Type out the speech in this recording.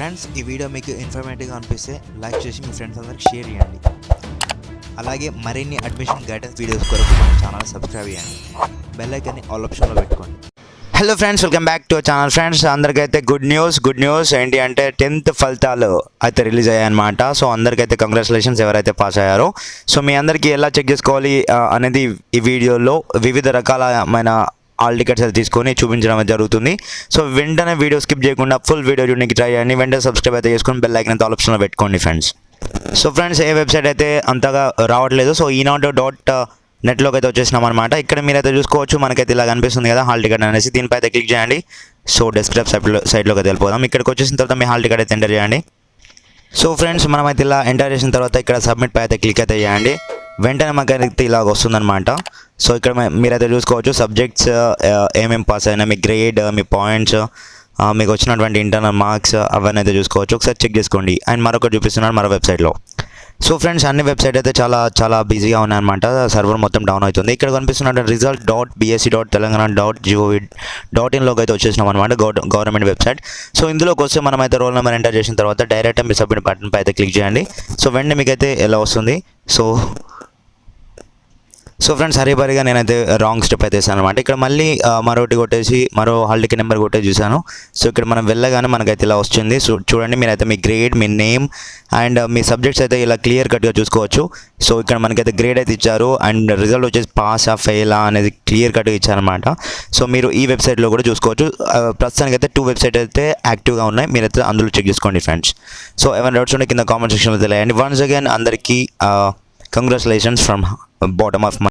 Friends, ఈ video మీకు ఇన్ఫర్మేటివ్గా అనిపిస్తే లైక్ చేసి మీ ఫ్రెండ్స్ అందరికి షేర్ చేయండి. అలాగే మరిన్ని అడ్మిషన్ గైడెన్స్ వీడియోస్ కొరకు మన ఛానల్ సబ్స్క్రైబ్ చేయండి. బెల్ ఐకాన్ని ఆల్ ఆప్షన్లో పెట్టుకోండి. Hello friends, welcome back to channel. Friends, అందరికైతే గుడ్ న్యూస్ ఏంటి అంటే 10th ఫలితాలు అయితే రిలీజ్ అయ్యాయన్నమాట. సో అందరికైతే కంగ్రాచులేషన్స్ ఎవరైతే పాస్ అయ్యారో. సో మీ అందరికీ ఎలా చెక్ చేసుకోవాలి అనేది ఈ వీడియోలో వివిధ రకాలమైన ఆల్ టికెట్స్ అయితే తీసుకొని చూపించడం జరుగుతుంది. సో వెంటనే వీడియో స్కిప్ చేయకుండా ఫుల్ వీడియో చూడడానికి ట్రై చేయండి. వెంటనే సబ్స్క్రైబ్ అయితే చేసుకొని బెల్ ఐకాన్ ఆల్ ఆప్షన్లో పెట్టుకోండి ఫ్రెండ్స్. సో ఫ్రెండ్స్, ఏ వెబ్సైట్ అయితే అంతగా రావట్లేదు. సో ఈనాడు.నెట్లోకి అయితే వచ్చేసినాం అనమాట. ఇక్కడ మీరైతే చూసుకోవచ్చు, మనకైతే ఇలా కనిపిస్తుంది కదా హాల్ టికెట్ అనేసి. దీనిపై అయితే క్లిక్ చేయండి. సో డెస్క్టాప్ సైట్లోకి అయితే వెళ్ళిపోదాం. ఇక్కడికి వచ్చేసిన తర్వాత మీ హాల్ టికెట్ అయితే ఎంటర్ చేయండి. సో ఫ్రెండ్స్, మనమైతే ఇలా ఎంటర్ చేసిన తర్వాత ఇక్కడ సబ్మిట్ పై అయితే క్లిక్ అయితే చేయండి. వెంటనే మాకైతే ఇలాగ వస్తుందన్నమాట. సో ఇక్కడ మీరైతే చూసుకోవచ్చు సబ్జెక్ట్స్ ఏమేమి పాస్ అయినా, మీ గ్రేడ్, మీ పాయింట్స్, మీకు వచ్చినటువంటి ఇంటర్నల్ మార్క్స్ అవన్నీ అయితే చూసుకోవచ్చు. ఒకసారి చెక్ చేసుకోండి. అండ్ మరొకటి చూపిస్తున్నాను మరో వెబ్సైట్లో. సో ఫ్రెండ్స్, అన్ని వెబ్సైట్ అయితే చాలా బిజీగా ఉన్నాయన్నమాట. సర్వర్ మొత్తం డౌన్ అవుతుంది. ఇక్కడ కనిపిస్తున్న result.bsc.telangana.gov.in అయితే వచ్చేసినాం అనమాట, గవర్నమెంట్ వెబ్సైట్. సో ఇందులోకి వస్తే మనమైతే రోల్ నెంబర్ ఎంటర్ చేసిన తర్వాత డైరెక్ట్ మీ సబ్మిట్ బటన్ పై అయితే క్లిక్ చేయండి. సో వెంటనే మీకైతే ఎలా వస్తుంది. సో ఫ్రెండ్స్, హరిబరిగా నేనైతే రాంగ్ స్టెప్ అయితే వేసాను అనమాట. ఇక్కడ మళ్ళీ మరొకటి కొట్టేసి మరో హాల్ టికెట్ నెంబర్ కొట్టేసి చూసాను. సో ఇక్కడ మనం వెళ్ళగానే మనకైతే ఇలా వస్తుంది. సో చూడండి, మీరైతే మీ గ్రేడ్, మీ నేమ్ అండ్ మీ సబ్జెక్ట్స్ అయితే ఇలా క్లియర్ కట్గా చూసుకోవచ్చు. సో ఇక్కడ మనకైతే గ్రేడ్ అయితే ఇచ్చారు అండ్ రిజల్ట్ వచ్చేసి పాసా ఫెయిలా అనేది క్లియర్ కట్గా ఇచ్చారనమాట. సో మీరు ఈ వెబ్సైట్లో కూడా చూసుకోవచ్చు. ప్రస్తుతానికి అయితే 2 వెబ్సైట్ అయితే యాక్టివ్గా ఉన్నాయి. మీరైతే అందులో చెక్ చేసుకోండి ఫ్రెండ్స్. సో ఏమైనా డౌట్స్ ఉంటే కింద కామెంట్ సెక్షన్లో తెలియండి. వన్స్ అగైన్ అందరికీ congratulations from bottom of my